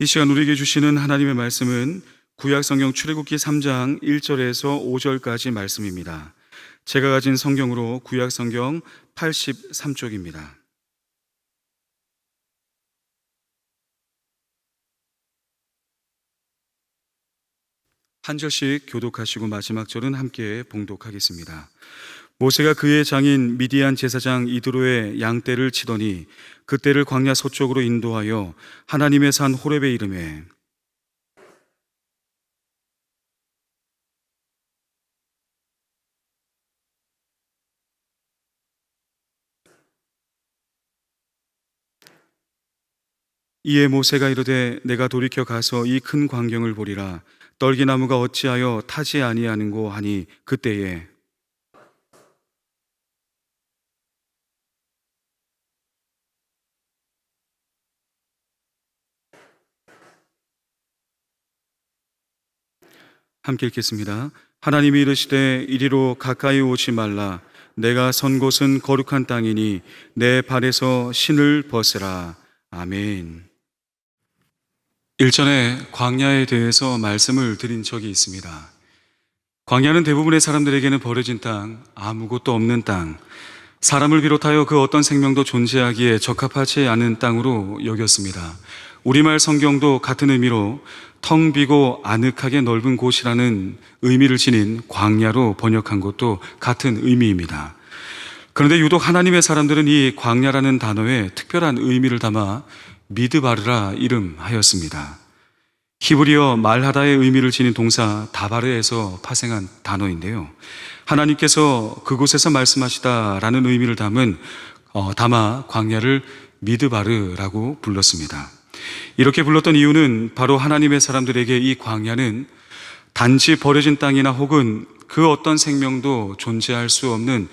이 시간 우리에게 주시는 하나님의 말씀은 구약성경 출애굽기 3장 1절에서 5절까지 말씀입니다. 제가 가진 성경으로 구약성경 83쪽입니다. 한 절씩 교독하시고 마지막 절은 함께 봉독하겠습니다. 모세가 그의 장인 미디안 제사장 이드로의 양떼를 치더니 그떼를 광야 서쪽으로 인도하여 하나님의 산 호렙에 이르매 이에 모세가 이르되 내가 돌이켜 가서 이 큰 광경을 보리라. 떨기나무가 어찌하여 타지 아니하는고 하니 그때에 함께 읽겠습니다. 하나님이 이르시되 이리로 가까이 오지 말라. 내가 선 곳은 거룩한 땅이니 내 발에서 신을 벗으라. 아멘. 일전에 광야에 대해서 말씀을 드린 적이 있습니다. 광야는 대부분의 사람들에게는 버려진 땅, 아무것도 없는 땅, 사람을 비롯하여 그 어떤 생명도 존재하기에 적합하지 않은 땅으로 여겼습니다. 우리말 성경도 같은 의미로 텅 비고 아늑하게 넓은 곳이라는 의미를 지닌 광야로 번역한 것도 같은 의미입니다. 그런데 유독 하나님의 사람들은 이 광야라는 단어에 특별한 의미를 담아 미드바르라 이름하였습니다. 히브리어 말하다의 의미를 지닌 동사 다바르에서 파생한 단어인데요. 하나님께서 그곳에서 말씀하시다라는 의미를 담아 광야를 미드바르라고 불렀습니다. 이렇게 불렀던 이유는 바로 하나님의 사람들에게 이 광야는 단지 버려진 땅이나 혹은 그 어떤 생명도 존재할 수 없는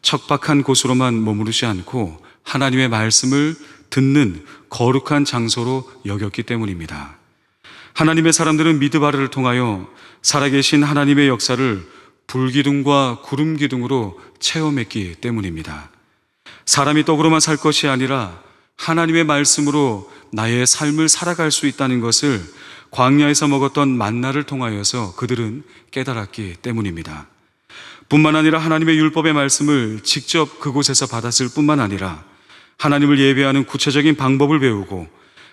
척박한 곳으로만 머무르지 않고 하나님의 말씀을 듣는 거룩한 장소로 여겼기 때문입니다. 하나님의 사람들은 미드바르를 통하여 살아계신 하나님의 역사를 불기둥과 구름기둥으로 체험했기 때문입니다. 사람이 떡으로만 살 것이 아니라 하나님의 말씀으로 나의 삶을 살아갈 수 있다는 것을 광야에서 먹었던 만나를 통하여서 그들은 깨달았기 때문입니다. 뿐만 아니라 하나님의 율법의 말씀을 직접 그곳에서 받았을 뿐만 아니라 하나님을 예배하는 구체적인 방법을 배우고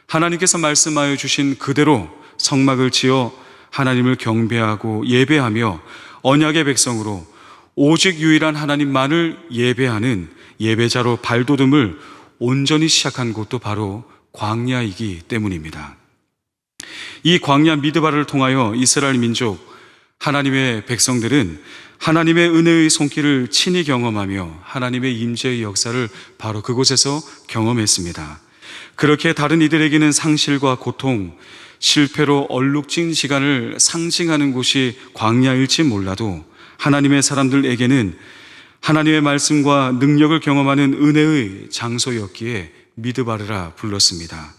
하나님께서 말씀하여 주신 그대로 성막을 지어 하나님을 경배하고 예배하며 언약의 백성으로 오직 유일한 하나님만을 예배하는 예배자로 발돋움을 온전히 시작한 곳도 바로 광야이기 때문입니다. 이 광야 미드바를 통하여 이스라엘 민족, 하나님의 백성들은 하나님의 은혜의 손길을 친히 경험하며 하나님의 임재의 역사를 바로 그곳에서 경험했습니다. 그렇게 다른 이들에게는 상실과 고통, 실패로 얼룩진 시간을 상징하는 곳이 광야일지 몰라도 하나님의 사람들에게는 하나님의 말씀과 능력을 경험하는 은혜의 장소였기에 미드바르라 불렀습니다.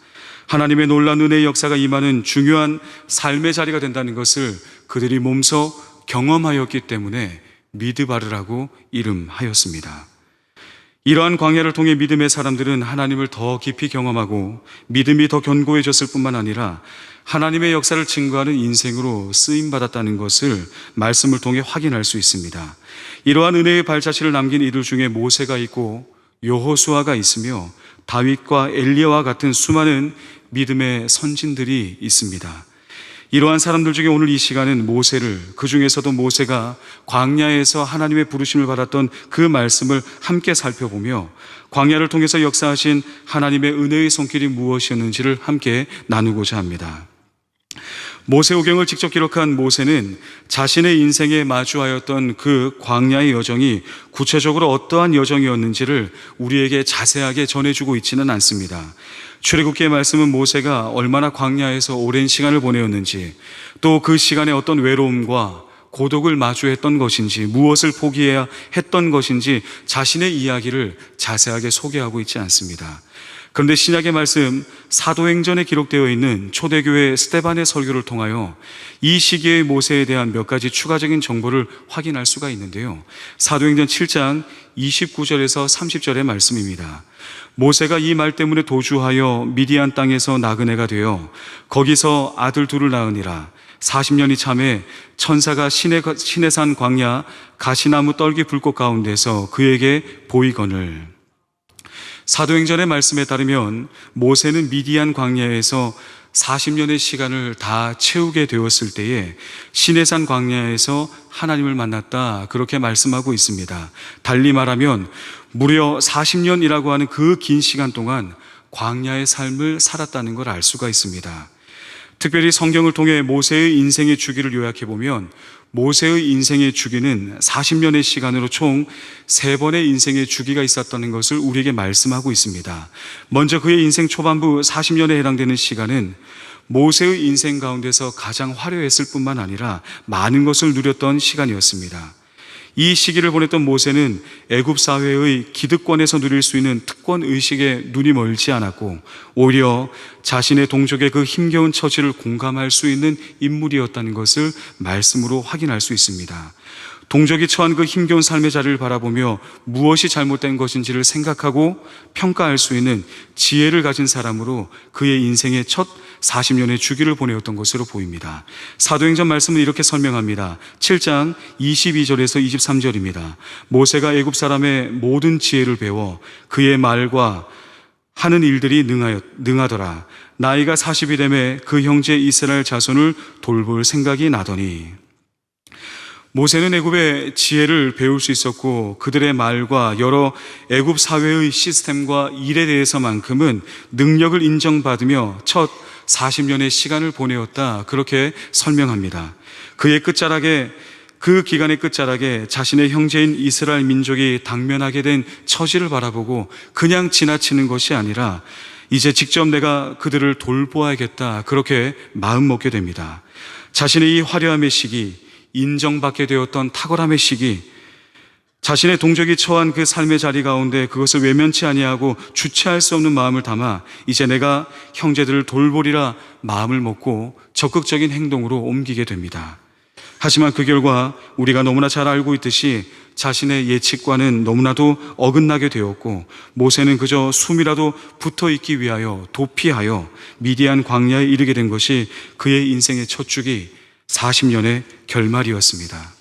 하나님의 놀라운 은혜의 역사가 임하는 중요한 삶의 자리가 된다는 것을 그들이 몸소 경험하였기 때문에 미드바르라고 이름하였습니다. 이러한 광야를 통해 믿음의 사람들은 하나님을 더 깊이 경험하고 믿음이 더 견고해졌을 뿐만 아니라 하나님의 역사를 증거하는 인생으로 쓰임받았다는 것을 말씀을 통해 확인할 수 있습니다. 이러한 은혜의 발자취를 남긴 이들 중에 모세가 있고 여호수아가 있으며 다윗과 엘리야와 같은 수많은 믿음의 선진들이 있습니다. 이러한 사람들 중에 오늘 이 시간은 모세를, 그 중에서도 모세가 광야에서 하나님의 부르심을 받았던 그 말씀을 함께 살펴보며 광야를 통해서 역사하신 하나님의 은혜의 손길이 무엇이었는지를 함께 나누고자 합니다. 모세오경을 직접 기록한 모세는 자신의 인생에 마주하였던 그 광야의 여정이 구체적으로 어떠한 여정이었는지를 우리에게 자세하게 전해주고 있지는 않습니다. 출애굽기의 말씀은 모세가 얼마나 광야에서 오랜 시간을 보내었는지, 또 그 시간에 어떤 외로움과 고독을 마주했던 것인지, 무엇을 포기해야 했던 것인지 자신의 이야기를 자세하게 소개하고 있지 않습니다. 그런데 신약의 말씀 사도행전에 기록되어 있는 초대교회 스데반의 설교를 통하여 이 시기의 모세에 대한 몇 가지 추가적인 정보를 확인할 수가 있는데요. 사도행전 7장 29절에서 30절의 말씀입니다. 모세가 이 말 때문에 도주하여 미디안 땅에서 나그네가 되어 거기서 아들 둘을 낳으니라. 40년이 참에 천사가 시내산 광야 가시나무 떨기 불꽃 가운데서 그에게 보이거늘. 사도행전의 말씀에 따르면 모세는 미디안 광야에서 40년의 시간을 다 채우게 되었을 때에 시내산 광야에서 하나님을 만났다, 그렇게 말씀하고 있습니다. 달리 말하면 무려 40년이라고 하는 그 긴 시간 동안 광야의 삶을 살았다는 걸 알 수가 있습니다. 특별히 성경을 통해 모세의 인생의 주기를 요약해 보면 모세의 인생의 주기는 40년의 시간으로 총 3번의 인생의 주기가 있었다는 것을 우리에게 말씀하고 있습니다. 먼저 그의 인생 초반부 40년에 해당되는 시간은 모세의 인생 가운데서 가장 화려했을 뿐만 아니라 많은 것을 누렸던 시간이었습니다. 이 시기를 보냈던 모세는 애굽 사회의 기득권에서 누릴 수 있는 특권 의식에 눈이 멀지 않았고 오히려 자신의 동족의 그 힘겨운 처지를 공감할 수 있는 인물이었다는 것을 말씀으로 확인할 수 있습니다. 동족이 처한 그 힘겨운 삶의 자리를 바라보며 무엇이 잘못된 것인지를 생각하고 평가할 수 있는 지혜를 가진 사람으로 그의 인생의 첫 40년의 주기를 보내었던 것으로 보입니다. 사도행전 말씀은 이렇게 설명합니다. 7장 22절에서 23절입니다. 모세가 애굽 사람의 모든 지혜를 배워 그의 말과 하는 일들이 능하더라. 나이가 40이 되매 그 형제 이스라엘 자손을 돌볼 생각이 나더니. 모세는 애굽의 지혜를 배울 수 있었고 그들의 말과 여러 애굽 사회의 시스템과 일에 대해서만큼은 능력을 인정받으며 첫 40년의 시간을 보내었다, 그렇게 설명합니다. 그 기간의 끝자락에 자신의 형제인 이스라엘 민족이 당면하게 된 처지를 바라보고 그냥 지나치는 것이 아니라 이제 직접 내가 그들을 돌보아야겠다, 그렇게 마음먹게 됩니다. 자신의 이 화려함의 시기, 인정받게 되었던 탁월함의 시기, 자신의 동족이 처한 그 삶의 자리 가운데 그것을 외면치 아니하고 주체할 수 없는 마음을 담아 이제 내가 형제들을 돌보리라 마음을 먹고 적극적인 행동으로 옮기게 됩니다. 하지만 그 결과 우리가 너무나 잘 알고 있듯이 자신의 예측과는 너무나도 어긋나게 되었고 모세는 그저 숨이라도 붙어 있기 위하여 도피하여 미디안 광야에 이르게 된 것이 그의 인생의 첫 주기 40년의 결말이었습니다.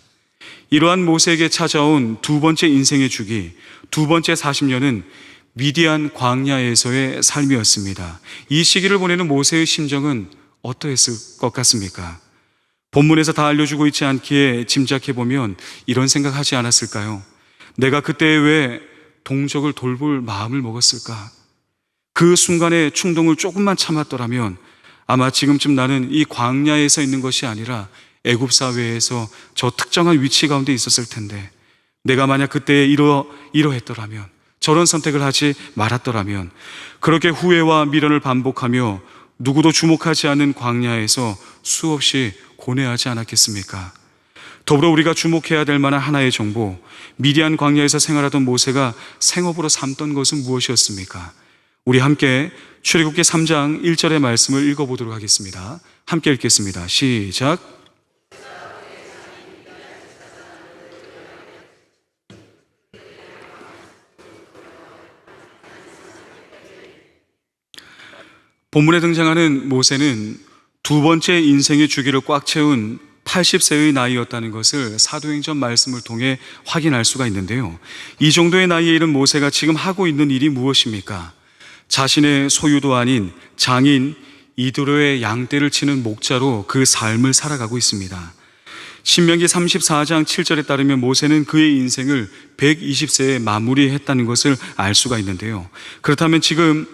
이러한 모세에게 찾아온 두 번째 인생의 주기, 두 번째 40년은 미디안 광야에서의 삶이었습니다. 이 시기를 보내는 모세의 심정은 어떠했을 것 같습니까? 본문에서 다 알려주고 있지 않기에 짐작해보면 이런 생각하지 않았을까요? 내가 그때 왜 동족을 돌볼 마음을 먹었을까? 그 순간의 충동을 조금만 참았더라면 아마 지금쯤 나는 이 광야에서 있는 것이 아니라 애굽 사회에서 저 특정한 위치 가운데 있었을 텐데, 내가 만약 그때 이러했더라면, 저런 선택을 하지 말았더라면, 그렇게 후회와 미련을 반복하며 누구도 주목하지 않는 광야에서 수없이 고뇌하지 않았겠습니까? 더불어 우리가 주목해야 될 만한 하나의 정보, 미디안 광야에서 생활하던 모세가 생업으로 삼던 것은 무엇이었습니까? 우리 함께 출애굽기 3장 1절의 말씀을 읽어보도록 하겠습니다. 함께 읽겠습니다. 시작. 본문에 등장하는 모세는 두 번째 인생의 주기를 꽉 채운 80세의 나이였다는 것을 사도행전 말씀을 통해 확인할 수가 있는데요. 이 정도의 나이에 이른 모세가 지금 하고 있는 일이 무엇입니까? 자신의 소유도 아닌 장인 이드로의 양떼를 치는 목자로 그 삶을 살아가고 있습니다. 신명기 34장 7절에 따르면 모세는 그의 인생을 120세에 마무리했다는 것을 알 수가 있는데요. 그렇다면 지금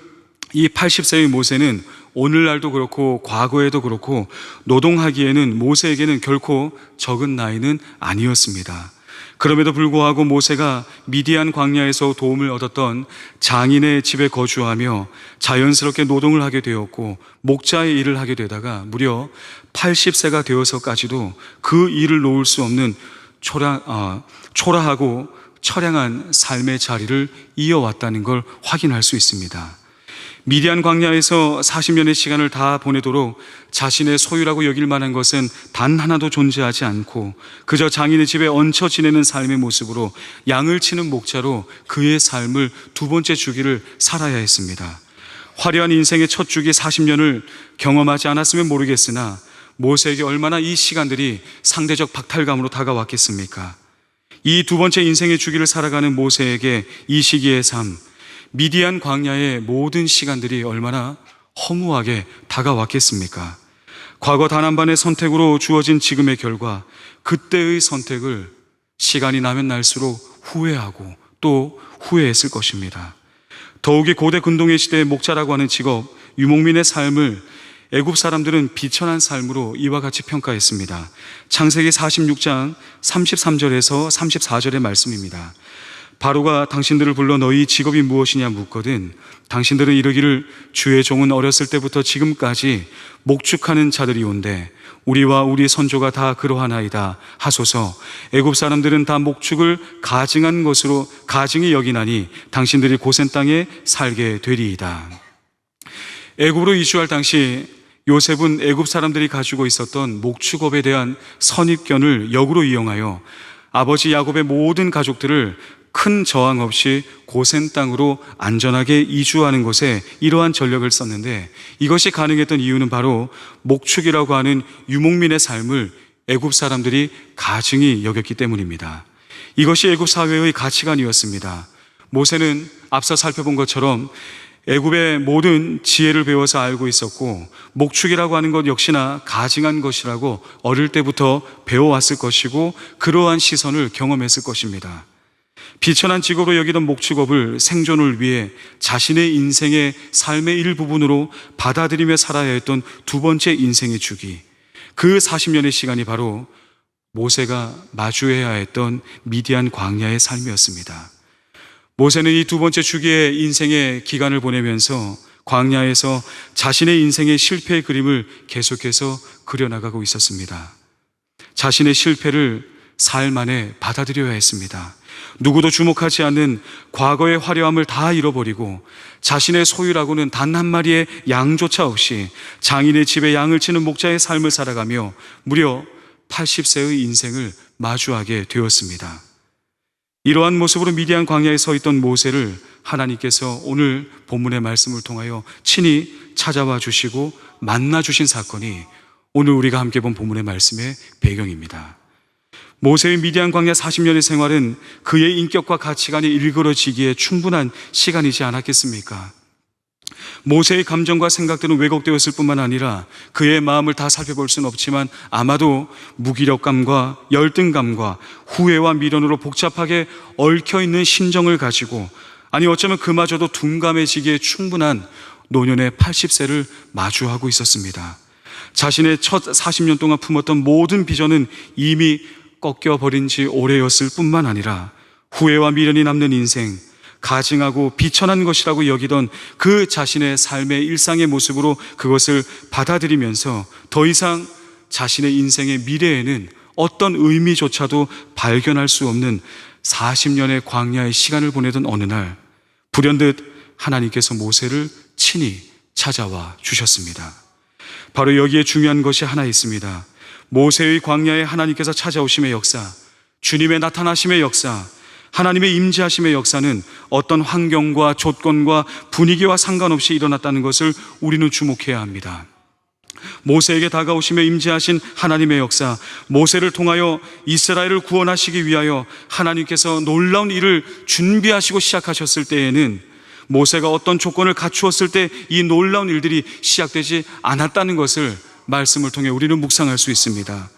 이 80세의 모세는 오늘날도 그렇고 과거에도 그렇고 노동하기에는 모세에게는 결코 적은 나이는 아니었습니다. 그럼에도 불구하고 모세가 미디안 광야에서 도움을 얻었던 장인의 집에 거주하며 자연스럽게 노동을 하게 되었고 목자의 일을 하게 되다가 무려 80세가 되어서까지도 그 일을 놓을 수 없는 초라하고 처량한 삶의 자리를 이어왔다는 걸 확인할 수 있습니다. 미디안 광야에서 40년의 시간을 다 보내도록 자신의 소유라고 여길 만한 것은 단 하나도 존재하지 않고 그저 장인의 집에 얹혀 지내는 삶의 모습으로 양을 치는 목자로 그의 삶을 두 번째 주기를 살아야 했습니다. 화려한 인생의 첫 주기 40년을 경험하지 않았으면 모르겠으나 모세에게 얼마나 이 시간들이 상대적 박탈감으로 다가왔겠습니까? 이 두 번째 인생의 주기를 살아가는 모세에게 이 시기의 삶, 미디안 광야의 모든 시간들이 얼마나 허무하게 다가왔겠습니까? 과거 단 한 번의 선택으로 주어진 지금의 결과, 그때의 선택을 시간이 나면 날수록 후회하고 또 후회했을 것입니다. 더욱이 고대 근동의 시대의 목자라고 하는 직업, 유목민의 삶을 애굽 사람들은 비천한 삶으로 이와 같이 평가했습니다. 창세기 46장 33절에서 34절의 말씀입니다. 바로가 당신들을 불러 너희 직업이 무엇이냐 묻거든 당신들은 이르기를 주의 종은 어렸을 때부터 지금까지 목축하는 자들이 온대 우리와 우리 선조가 다 그러하나이다 하소서. 애굽 사람들은 다 목축을 가증한 것으로 가증히 여기나니 당신들이 고센 땅에 살게 되리이다. 애굽으로 이주할 당시 요셉은 애굽 사람들이 가지고 있었던 목축업에 대한 선입견을 역으로 이용하여 아버지 야곱의 모든 가족들을 큰 저항 없이 고센 땅으로 안전하게 이주하는 것에 이러한 전력을 썼는데, 이것이 가능했던 이유는 바로 목축이라고 하는 유목민의 삶을 애굽 사람들이 가증히 여겼기 때문입니다. 이것이 애굽 사회의 가치관이었습니다. 모세는 앞서 살펴본 것처럼 애굽의 모든 지혜를 배워서 알고 있었고, 목축이라고 하는 것 역시나 가증한 것이라고 어릴 때부터 배워왔을 것이고 그러한 시선을 경험했을 것입니다. 비천한 직업으로 여기던 목축업을 생존을 위해 자신의 인생의 삶의 일부분으로 받아들이며 살아야 했던 두 번째 인생의 주기, 그 40년의 시간이 바로 모세가 마주해야 했던 미디안 광야의 삶이었습니다. 모세는 이 두 번째 주기의 인생의 기간을 보내면서 광야에서 자신의 인생의 실패의 그림을 계속해서 그려나가고 있었습니다. 자신의 실패를 삶 안에 받아들여야 했습니다. 누구도 주목하지 않는 과거의 화려함을 다 잃어버리고 자신의 소유라고는 단 한 마리의 양조차 없이 장인의 집에 양을 치는 목자의 삶을 살아가며 무려 80세의 인생을 마주하게 되었습니다. 이러한 모습으로 미디안 광야에 서 있던 모세를 하나님께서 오늘 본문의 말씀을 통하여 친히 찾아와 주시고 만나 주신 사건이 오늘 우리가 함께 본 본문의 말씀의 배경입니다. 모세의 미디안 광야 40년의 생활은 그의 인격과 가치관이 일그러지기에 충분한 시간이지 않았겠습니까? 모세의 감정과 생각들은 왜곡되었을 뿐만 아니라 그의 마음을 다 살펴볼 수는 없지만 아마도 무기력감과 열등감과 후회와 미련으로 복잡하게 얽혀있는 심정을 가지고, 아니 어쩌면 그마저도 둔감해지기에 충분한 노년의 80세를 마주하고 있었습니다. 자신의 첫 40년 동안 품었던 모든 비전은 이미 꺾여버린 지 오래였을 뿐만 아니라 후회와 미련이 남는 인생, 가증하고 비천한 것이라고 여기던 그 자신의 삶의 일상의 모습으로 그것을 받아들이면서 더 이상 자신의 인생의 미래에는 어떤 의미조차도 발견할 수 없는 40년의 광야의 시간을 보내던 어느 날, 불현듯 하나님께서 모세를 친히 찾아와 주셨습니다. 바로 여기에 중요한 것이 하나 있습니다. 모세의 광야에 하나님께서 찾아오심의 역사, 주님의 나타나심의 역사, 하나님의 임재하심의 역사는 어떤 환경과 조건과 분위기와 상관없이 일어났다는 것을 우리는 주목해야 합니다. 모세에게 다가오시며 임재하신 하나님의 역사, 모세를 통하여 이스라엘을 구원하시기 위하여 하나님께서 놀라운 일을 준비하시고 시작하셨을 때에는 모세가 어떤 조건을 갖추었을 때 이 놀라운 일들이 시작되지 않았다는 것을 말씀을 통해 우리는 묵상할 수 있습니다.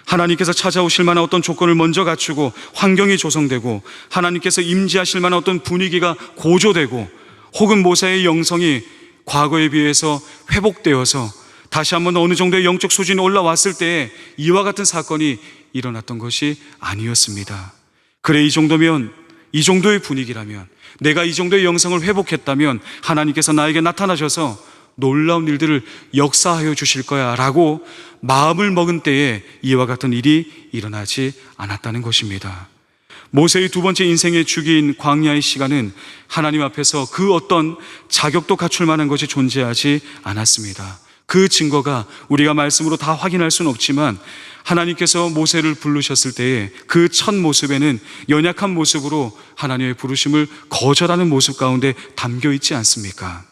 하나님께서 찾아오실 만한 어떤 조건을 먼저 갖추고 환경이 조성되고 하나님께서 임재하실 만한 어떤 분위기가 고조되고 혹은 모세의 영성이 과거에 비해서 회복되어서 다시 한번 어느 정도의 영적 수준이 올라왔을 때에 이와 같은 사건이 일어났던 것이 아니었습니다. 그래, 이 정도면, 이 정도의 분위기라면, 내가 이 정도의 영성을 회복했다면 하나님께서 나에게 나타나셔서 놀라운 일들을 역사하여 주실 거야 라고 마음을 먹은 때에 이와 같은 일이 일어나지 않았다는 것입니다. 모세의 두 번째 인생의 주기인 광야의 시간은 하나님 앞에서 그 어떤 자격도 갖출 만한 것이 존재하지 않았습니다. 그 증거가 우리가 말씀으로 다 확인할 수는 없지만 하나님께서 모세를 부르셨을 때에 그 첫 모습에는 연약한 모습으로 하나님의 부르심을 거절하는 모습 가운데 담겨 있지 않습니까?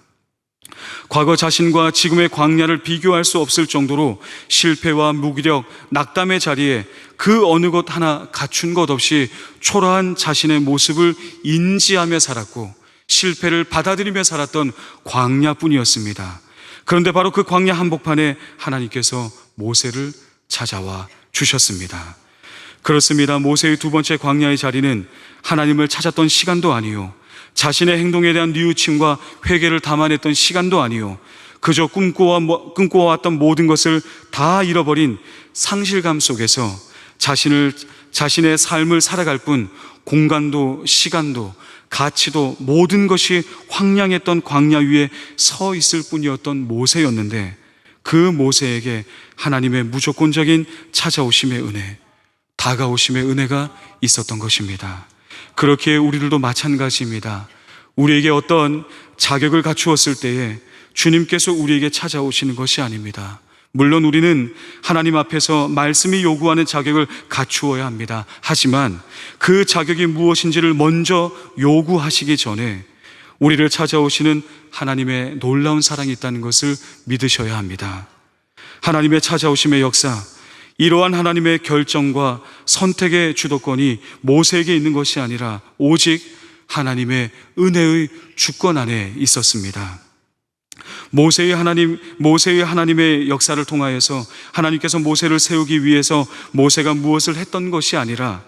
과거 자신과 지금의 광야를 비교할 수 없을 정도로 실패와 무기력, 낙담의 자리에 그 어느 것 하나 갖춘 것 없이 초라한 자신의 모습을 인지하며 살았고 실패를 받아들이며 살았던 광야뿐이었습니다. 그런데 바로 그 광야 한복판에 하나님께서 모세를 찾아와 주셨습니다. 그렇습니다. 모세의 두 번째 광야의 자리는 하나님을 찾았던 시간도 아니요, 자신의 행동에 대한 뉘우침과 회개를 담아냈던 시간도 아니요, 그저 꿈꿔왔던 모든 것을 다 잃어버린 상실감 속에서 자신의 삶을 살아갈 뿐 공간도 시간도 가치도 모든 것이 황량했던 광야 위에 서 있을 뿐이었던 모세였는데, 그 모세에게 하나님의 무조건적인 찾아오심의 은혜, 다가오심의 은혜가 있었던 것입니다. 그렇게 우리들도 마찬가지입니다. 우리에게 어떤 자격을 갖추었을 때에 주님께서 우리에게 찾아오시는 것이 아닙니다. 물론 우리는 하나님 앞에서 말씀이 요구하는 자격을 갖추어야 합니다. 하지만 그 자격이 무엇인지를 먼저 요구하시기 전에 우리를 찾아오시는 하나님의 놀라운 사랑이 있다는 것을 믿으셔야 합니다. 하나님의 찾아오심의 역사, 이러한 하나님의 결정과 선택의 주도권이 모세에게 있는 것이 아니라 오직 하나님의 은혜의 주권 안에 있었습니다. 모세의 하나님의 역사를 통하여서 하나님께서 모세를 세우기 위해서 모세가 무엇을 했던 것이 아니라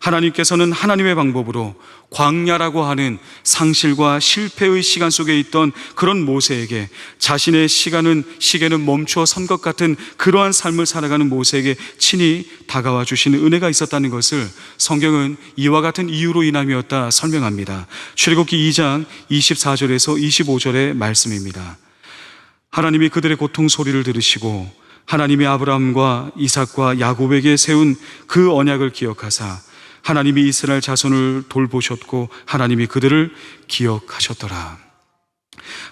하나님께서는 하나님의 방법으로 광야라고 하는 상실과 실패의 시간 속에 있던 그런 모세에게 자신의 시계는 멈추어 선 것 같은 그러한 삶을 살아가는 모세에게 친히 다가와 주시는 은혜가 있었다는 것을 성경은 이와 같은 이유로 인함이었다 설명합니다. 출애굽기 2장 24절에서 25절의 말씀입니다. 하나님이 그들의 고통 소리를 들으시고 하나님이 아브라함과 이삭과 야곱에게 세운 그 언약을 기억하사 하나님이 이스라엘 자손을 돌보셨고 하나님이 그들을 기억하셨더라.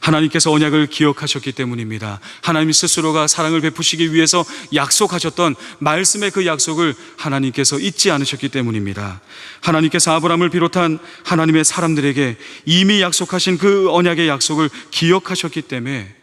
하나님께서 언약을 기억하셨기 때문입니다. 하나님 스스로가 사랑을 베푸시기 위해서 약속하셨던 말씀의 그 약속을 하나님께서 잊지 않으셨기 때문입니다. 하나님께서 아브라함을 비롯한 하나님의 사람들에게 이미 약속하신 그 언약의 약속을 기억하셨기 때문에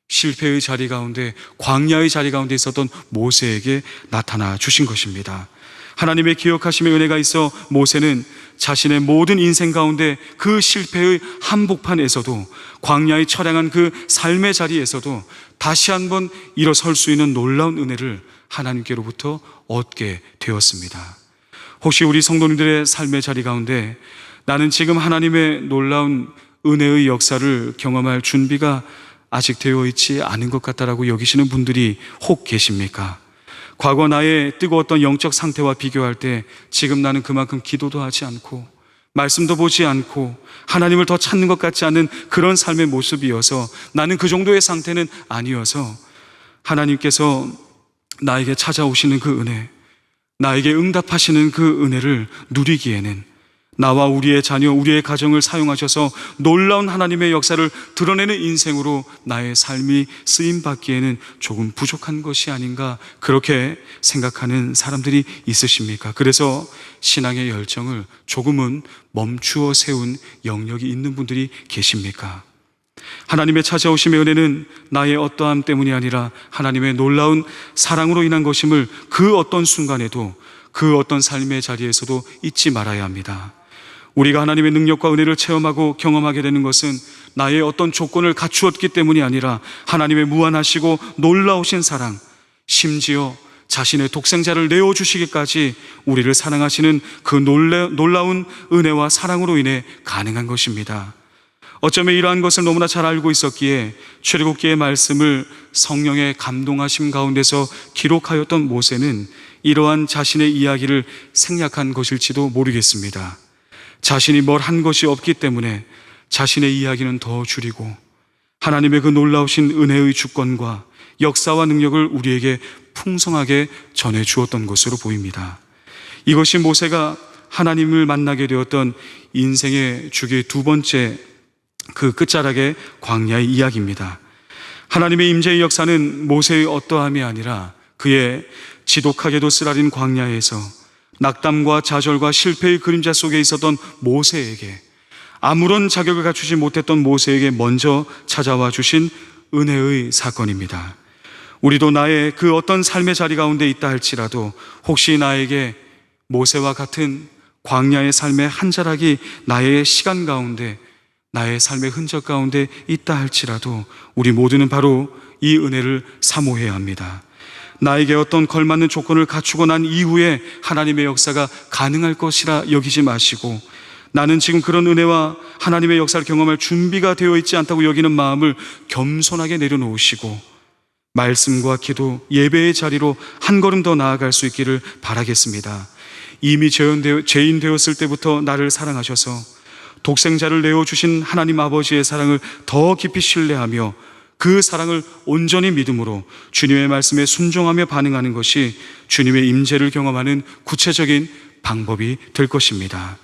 실패의 자리 가운데, 광야의 자리 가운데 있었던 모세에게 나타나 주신 것입니다. 하나님의 기억하심의 은혜가 있어 모세는 자신의 모든 인생 가운데 그 실패의 한복판에서도, 광야의 처량한 그 삶의 자리에서도 다시 한번 일어설 수 있는 놀라운 은혜를 하나님께로부터 얻게 되었습니다. 혹시 우리 성도님들의 삶의 자리 가운데 나는 지금 하나님의 놀라운 은혜의 역사를 경험할 준비가 아직 되어 있지 않은 것 같다라고 여기시는 분들이 혹 계십니까? 과거 나의 뜨거웠던 영적 상태와 비교할 때 지금 나는 그만큼 기도도 하지 않고 말씀도 보지 않고 하나님을 더 찾는 것 같지 않은 그런 삶의 모습이어서, 나는 그 정도의 상태는 아니어서 하나님께서 나에게 찾아오시는 그 은혜, 나에게 응답하시는 그 은혜를 누리기에는 나와 우리의 자녀, 우리의 가정을 사용하셔서 놀라운 하나님의 역사를 드러내는 인생으로 나의 삶이 쓰임받기에는 조금 부족한 것이 아닌가, 그렇게 생각하는 사람들이 있으십니까? 그래서 신앙의 열정을 조금은 멈추어 세운 영역이 있는 분들이 계십니까? 하나님의 찾아오심의 은혜는 나의 어떠함 때문이 아니라 하나님의 놀라운 사랑으로 인한 것임을 그 어떤 순간에도, 그 어떤 삶의 자리에서도 잊지 말아야 합니다. 우리가 하나님의 능력과 은혜를 체험하고 경험하게 되는 것은 나의 어떤 조건을 갖추었기 때문이 아니라 하나님의 무한하시고 놀라우신 사랑, 심지어 자신의 독생자를 내어주시기까지 우리를 사랑하시는 그 놀라운 은혜와 사랑으로 인해 가능한 것입니다. 어쩌면 이러한 것을 너무나 잘 알고 있었기에 출애굽기의 말씀을 성령의 감동하심 가운데서 기록하였던 모세는 이러한 자신의 이야기를 생략한 것일지도 모르겠습니다. 자신이 뭘 한 것이 없기 때문에 자신의 이야기는 더 줄이고 하나님의 그 놀라우신 은혜의 주권과 역사와 능력을 우리에게 풍성하게 전해 주었던 것으로 보입니다. 이것이 모세가 하나님을 만나게 되었던 인생의 주기 두 번째 그 끝자락의 광야의 이야기입니다. 하나님의 임재의 역사는 모세의 어떠함이 아니라 그의 지독하게도 쓰라린 광야에서 낙담과 좌절과 실패의 그림자 속에 있었던 모세에게, 아무런 자격을 갖추지 못했던 모세에게 먼저 찾아와 주신 은혜의 사건입니다. 우리도 나의 그 어떤 삶의 자리 가운데 있다 할지라도 혹시 나에게 모세와 같은 광야의 삶의 한 자락이 나의 시간 가운데, 나의 삶의 흔적 가운데 있다 할지라도 우리 모두는 바로 이 은혜를 사모해야 합니다. 나에게 어떤 걸맞는 조건을 갖추고 난 이후에 하나님의 역사가 가능할 것이라 여기지 마시고, 나는 지금 그런 은혜와 하나님의 역사를 경험할 준비가 되어 있지 않다고 여기는 마음을 겸손하게 내려놓으시고 말씀과 기도, 예배의 자리로 한 걸음 더 나아갈 수 있기를 바라겠습니다. 이미 죄인 되었을 때부터 나를 사랑하셔서 독생자를 내어주신 하나님 아버지의 사랑을 더 깊이 신뢰하며 그 사랑을 온전히 믿음으로 주님의 말씀에 순종하며 반응하는 것이 주님의 임재를 경험하는 구체적인 방법이 될 것입니다.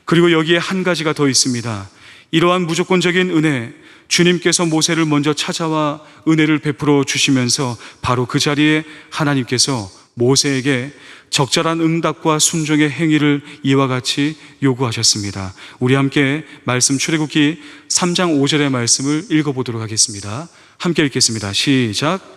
그리고 여기에 한 가지가 더 있습니다. 이러한 무조건적인 은혜, 주님께서 모세를 먼저 찾아와 은혜를 베풀어 주시면서 바로 그 자리에 하나님께서 모세에게 적절한 응답과 순종의 행위를 이와 같이 요구하셨습니다. 우리 함께 말씀 출애굽기 3장 5절의 말씀을 읽어보도록 하겠습니다. 함께 읽겠습니다. 시작.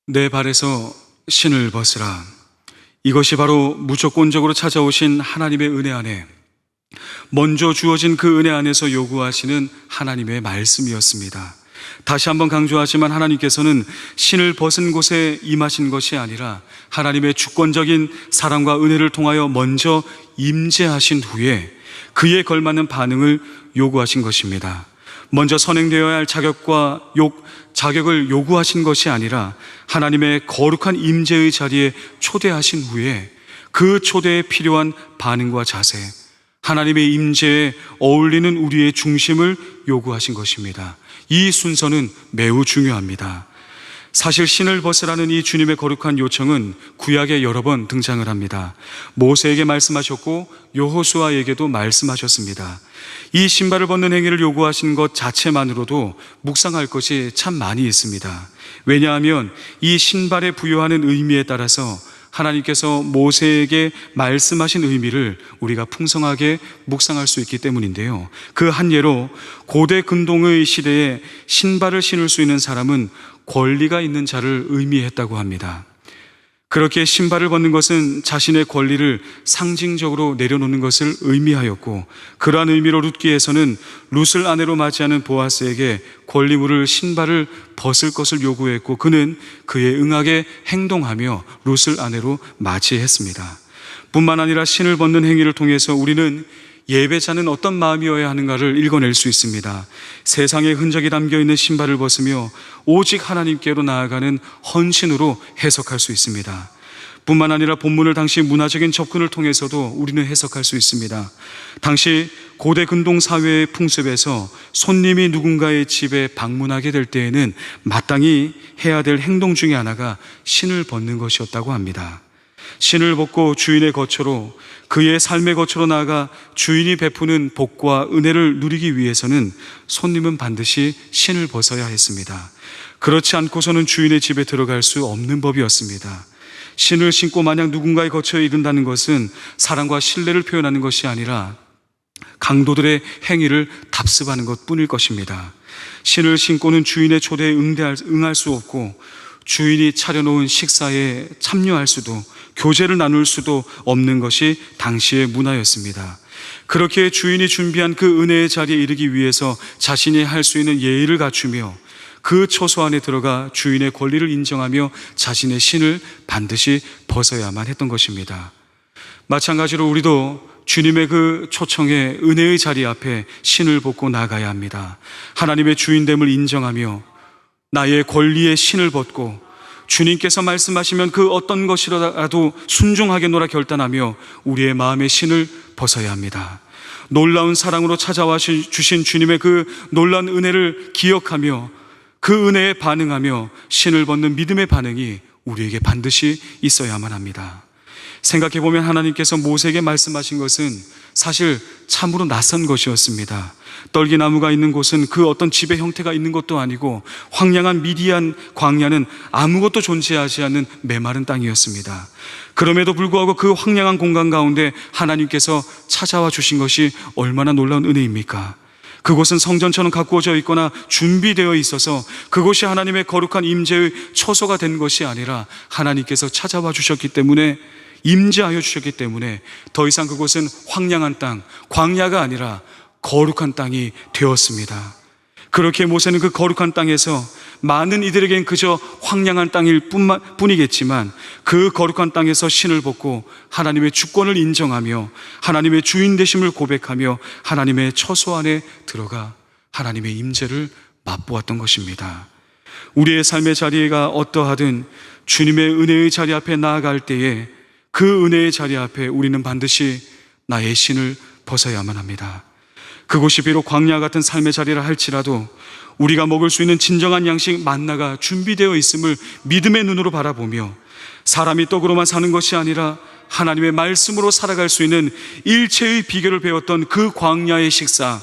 내 발에서 신을 벗으라. 이것이 바로 무조건적으로 찾아오신 하나님의 은혜 안에, 먼저 주어진 그 은혜 안에서 요구하시는 하나님의 말씀이었습니다. 다시 한번 강조하지만 하나님께서는 신을 벗은 곳에 임하신 것이 아니라 하나님의 주권적인 사랑과 은혜를 통하여 먼저 임재하신 후에 그에 걸맞는 반응을 요구하신 것입니다. 먼저 선행되어야 할 자격을 요구하신 것이 아니라 하나님의 거룩한 임재의 자리에 초대하신 후에 그 초대에 필요한 반응과 자세, 하나님의 임재에 어울리는 우리의 중심을 요구하신 것입니다. 이 순서는 매우 중요합니다. 사실 신을 벗으라는 이 주님의 거룩한 요청은 구약에 여러 번 등장을 합니다. 모세에게 말씀하셨고 여호수아에게도 말씀하셨습니다. 이 신발을 벗는 행위를 요구하신 것 자체만으로도 묵상할 것이 참 많이 있습니다. 왜냐하면 이 신발에 부여하는 의미에 따라서 하나님께서 모세에게 말씀하신 의미를 우리가 풍성하게 묵상할 수 있기 때문인데요. 그 한 예로 고대 근동의 시대에 신발을 신을 수 있는 사람은 권리가 있는 자를 의미했다고 합니다. 그렇게 신발을 벗는 것은 자신의 권리를 상징적으로 내려놓는 것을 의미하였고, 그러한 의미로 룻기에서는 룻을 아내로 맞이하는 보아스에게 권리물을 신발을 벗을 것을 요구했고 그는 그에 응하게 행동하며 룻을 아내로 맞이했습니다. 뿐만 아니라 신을 벗는 행위를 통해서 우리는 예배자는 어떤 마음이어야 하는가를 읽어낼 수 있습니다. 세상의 흔적이 담겨있는 신발을 벗으며 오직 하나님께로 나아가는 헌신으로 해석할 수 있습니다. 뿐만 아니라 본문을 당시 문화적인 접근을 통해서도 우리는 해석할 수 있습니다. 당시 고대 근동 사회의 풍습에서 손님이 누군가의 집에 방문하게 될 때에는 마땅히 해야 될 행동 중에 하나가 신을 벗는 것이었다고 합니다. 신을 벗고 주인의 거처로, 그의 삶의 거처로 나아가 주인이 베푸는 복과 은혜를 누리기 위해서는 손님은 반드시 신을 벗어야 했습니다. 그렇지 않고서는 주인의 집에 들어갈 수 없는 법이었습니다. 신을 신고 만약 누군가의 거처에 이른다는 것은 사랑과 신뢰를 표현하는 것이 아니라 강도들의 행위를 답습하는 것뿐일 것입니다. 신을 신고는 주인의 초대에 응할 수 없고 주인이 차려놓은 식사에 참여할 수도, 교제를 나눌 수도 없는 것이 당시의 문화였습니다. 그렇게 주인이 준비한 그 은혜의 자리에 이르기 위해서 자신이 할 수 있는 예의를 갖추며 그 처소 안에 들어가 주인의 권리를 인정하며 자신의 신을 반드시 벗어야만 했던 것입니다. 마찬가지로 우리도 주님의 그 초청에 은혜의 자리 앞에 신을 벗고 나가야 합니다. 하나님의 주인됨을 인정하며 나의 권리의 신을 벗고 주님께서 말씀하시면 그 어떤 것이라도 순종하겠노라 결단하며 우리의 마음의 신을 벗어야 합니다. 놀라운 사랑으로 찾아와 주신 주님의 그 놀라운 은혜를 기억하며 그 은혜에 반응하며 신을 벗는 믿음의 반응이 우리에게 반드시 있어야만 합니다. 생각해보면 하나님께서 모세에게 말씀하신 것은 사실 참으로 낯선 것이었습니다. 떨기나무가 있는 곳은 그 어떤 집의 형태가 있는 것도 아니고 황량한 미디안 광야는 아무것도 존재하지 않는 메마른 땅이었습니다. 그럼에도 불구하고 그 황량한 공간 가운데 하나님께서 찾아와 주신 것이 얼마나 놀라운 은혜입니까? 그곳은 성전처럼 가꾸어져 있거나 준비되어 있어서 그곳이 하나님의 거룩한 임재의 처소가 된 것이 아니라 하나님께서 찾아와 주셨기 때문에, 임재하여 주셨기 때문에 더 이상 그곳은 황량한 땅, 광야가 아니라 거룩한 땅이 되었습니다. 그렇게 모세는 그 거룩한 땅에서 많은 이들에겐 그저 황량한 땅일 뿐이겠지만 그 거룩한 땅에서 신을 벗고 하나님의 주권을 인정하며 하나님의 주인 되심을 고백하며 하나님의 처소 안에 들어가 하나님의 임재를 맛보았던 것입니다. 우리의 삶의 자리가 어떠하든 주님의 은혜의 자리 앞에 나아갈 때에 그 은혜의 자리 앞에 우리는 반드시 나의 신을 벗어야만 합니다. 그곳이 비록 광야 같은 삶의 자리라 할지라도 우리가 먹을 수 있는 진정한 양식 만나가 준비되어 있음을 믿음의 눈으로 바라보며 사람이 떡으로만 사는 것이 아니라 하나님의 말씀으로 살아갈 수 있는 일체의 비결을 배웠던 그 광야의 식사,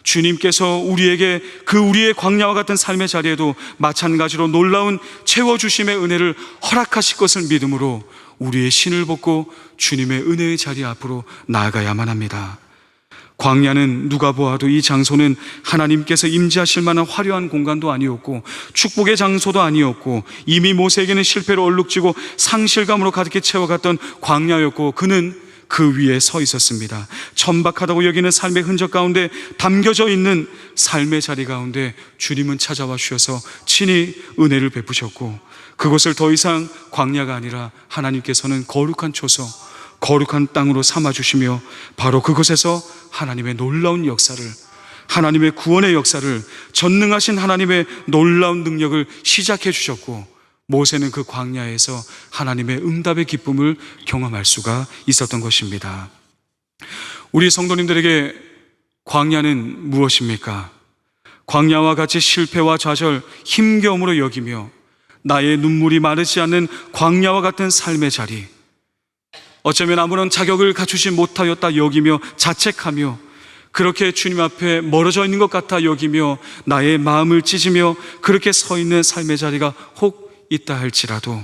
주님께서 우리에게 그 우리의 광야와 같은 삶의 자리에도 마찬가지로 놀라운 채워주심의 은혜를 허락하실 것을 믿음으로 우리의 신을 벗고 주님의 은혜의 자리 앞으로 나아가야만 합니다. 광야는 누가 보아도 이 장소는 하나님께서 임재하실 만한 화려한 공간도 아니었고 축복의 장소도 아니었고 이미 모세에게는 실패로 얼룩지고 상실감으로 가득히 채워갔던 광야였고 그는 그 위에 서 있었습니다. 천박하다고 여기는 삶의 흔적 가운데 담겨져 있는 삶의 자리 가운데 주님은 찾아와 주셔서 친히 은혜를 베푸셨고 그곳을 더 이상 광야가 아니라 하나님께서는 거룩한 초소, 거룩한 땅으로 삼아주시며 바로 그곳에서 하나님의 놀라운 역사를, 하나님의 구원의 역사를, 전능하신 하나님의 놀라운 능력을 시작해 주셨고 모세는 그 광야에서 하나님의 응답의 기쁨을 경험할 수가 있었던 것입니다. 우리 성도님들에게 광야는 무엇입니까? 광야와 같이 실패와 좌절, 힘겨움으로 여기며 나의 눈물이 마르지 않는 광야와 같은 삶의 자리, 어쩌면 아무런 자격을 갖추지 못하였다 여기며 자책하며 그렇게 주님 앞에 멀어져 있는 것 같아 여기며 나의 마음을 찢으며 그렇게 서 있는 삶의 자리가 혹 있다 할지라도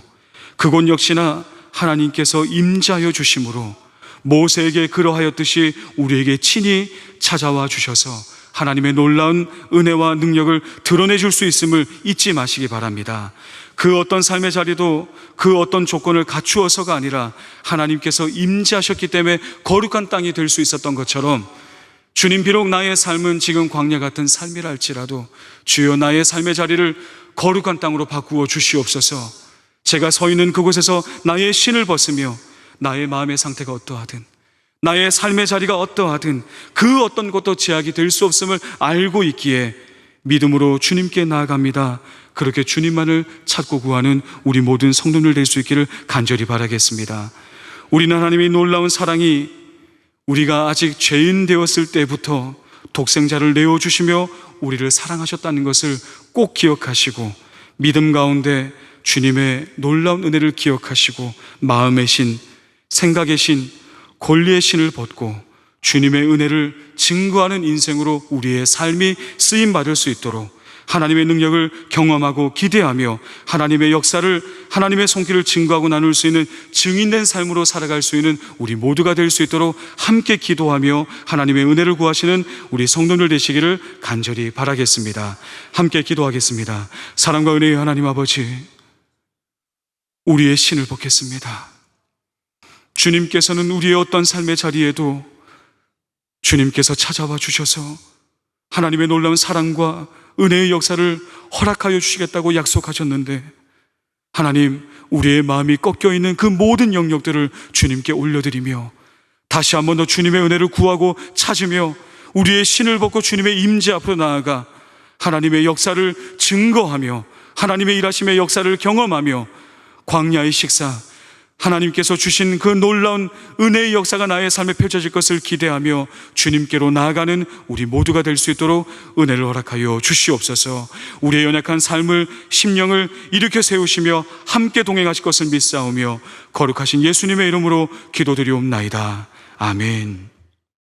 그곳 역시나 하나님께서 임재하여 주심으로 모세에게 그러하였듯이 우리에게 친히 찾아와 주셔서 하나님의 놀라운 은혜와 능력을 드러내 줄 수 있음을 잊지 마시기 바랍니다. 그 어떤 삶의 자리도 그 어떤 조건을 갖추어서가 아니라 하나님께서 임재하셨기 때문에 거룩한 땅이 될 수 있었던 것처럼 주님 비록 나의 삶은 지금 광야 같은 삶이라 할지라도 주여 나의 삶의 자리를 거룩한 땅으로 바꾸어 주시옵소서. 제가 서 있는 그곳에서 나의 신을 벗으며 나의 마음의 상태가 어떠하든 나의 삶의 자리가 어떠하든 그 어떤 것도 제약이 될 수 없음을 알고 있기에 믿음으로 주님께 나아갑니다. 그렇게 주님만을 찾고 구하는 우리 모든 성도들 될 수 있기를 간절히 바라겠습니다. 우리는 하나님의 놀라운 사랑이 우리가 아직 죄인 되었을 때부터 독생자를 내어주시며 우리를 사랑하셨다는 것을 꼭 기억하시고 믿음 가운데 주님의 놀라운 은혜를 기억하시고 마음의 신, 생각의 신, 권리의 신을 벗고 주님의 은혜를 증거하는 인생으로 우리의 삶이 쓰임받을 수 있도록 하나님의 능력을 경험하고 기대하며 하나님의 역사를, 하나님의 손길을 증거하고 나눌 수 있는 증인된 삶으로 살아갈 수 있는 우리 모두가 될 수 있도록 함께 기도하며 하나님의 은혜를 구하시는 우리 성도들 되시기를 간절히 바라겠습니다. 함께 기도하겠습니다. 사랑과 은혜의 하나님 아버지, 우리의 신을 벗겠습니다. 주님께서는 우리의 어떤 삶의 자리에도 주님께서 찾아와 주셔서 하나님의 놀라운 사랑과 은혜의 역사를 허락하여 주시겠다고 약속하셨는데 하나님, 우리의 마음이 꺾여있는 그 모든 영역들을 주님께 올려드리며 다시 한 번 더 주님의 은혜를 구하고 찾으며 우리의 신을 벗고 주님의 임재 앞으로 나아가 하나님의 역사를 증거하며 하나님의 일하심의 역사를 경험하며 광야의 식사, 하나님께서 주신 그 놀라운 은혜의 역사가 나의 삶에 펼쳐질 것을 기대하며 주님께로 나아가는 우리 모두가 될 수 있도록 은혜를 허락하여 주시옵소서. 우리의 연약한 삶을, 심령을 일으켜 세우시며 함께 동행하실 것을 믿사오며 거룩하신 예수님의 이름으로 기도드리옵나이다. 아멘.